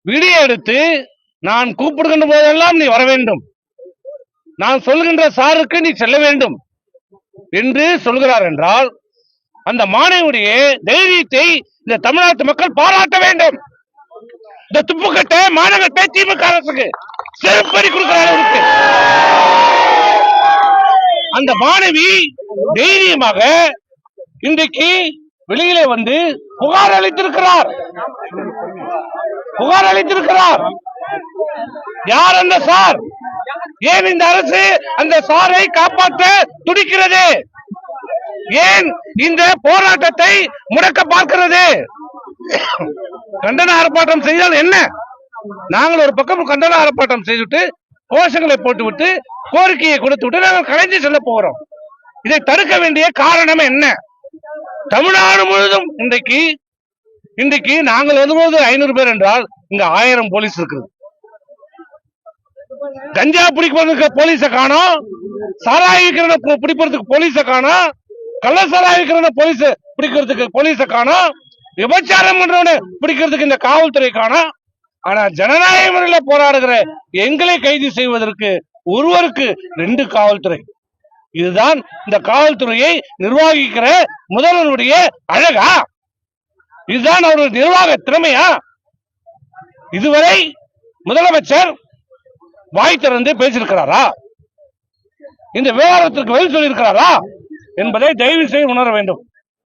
விடிய எடுத்து நான் கூப்பிடுகின்ற போதெல்லாம் நீ வர வேண்டும், நான் சொல்கின்ற சாருக்கு நீ செல்ல வேண்டும் என்று சொல்கிறார் என்றால் அந்த மாணவியுடைய தைரியத்தை இந்த தமிழ்நாட்டு மக்கள் பாராட்ட வேண்டும். இந்த துப்புக்கட்ட மாநகரத்தை திமுக அரசுக்கு செருப்படி கொடுக்கிறார். அந்த மாணவி தைரியமாக இன்றைக்கு வெளியிலே வந்து புகார் அளித்திருக்கிறார். யார் அந்த சார்? ஏன் இந்த அரசு அந்த சாரை காப்பாற்ற துடிக்கிறது? ஏன் இந்த போராட்டத்தை முடக்க பார்க்கிறது? கண்டன ஆர்ப்பாட்டம் செய்தால் என்ன? நாங்கள் ஒரு பக்கம் கண்டன ஆர்ப்பாட்டம் செய்துவிட்டு கோஷங்களை போட்டுவிட்டு கோரிக்கையை கொடுத்து விட்டு நாங்கள் கலைந்து செல்ல போகிறோம். இதை தடுக்க வேண்டிய காரணம் என்ன? தமிழ்நாடு முழுவதும் இன்றைக்கு நாங்கள் எழுதும்போது 500 பேர் என்றால் இங்க 1000 போலீஸ் இருக்குது. கஞ்சா பிடிப்பதற்கு போலீஸை காணோம், சாராய பிடிப்பதற்கு போலீஸை காணோம், கள்ள சாராய போலீஸ் பிடிக்கிறதுக்கு போலீஸை காணோம், விபச்சாரம் பண்றவனை பிடிக்கிறதுக்கு இந்த காவல்துறை காணோம். ஆனா ஜனநாயக முறையில் போராடுகிற எங்களை கைது செய்வதற்கு ஒருவருக்கு 2 காவல்துறை. இதுதான் இந்த காவல்துறையை நிர்வகிக்கிற முதல்வருடைய அழகா? இதுதான் அவருடைய நிர்வாக திறமையா? இதுவரை முதலமைச்சர் வாய் திறந்து பேசியிருக்கிறாரா? இந்த விவகாரத்திற்கு பதில் சொல்லியிருக்கிறாரா என்பதை தயவு செய்து உணர வேண்டும்.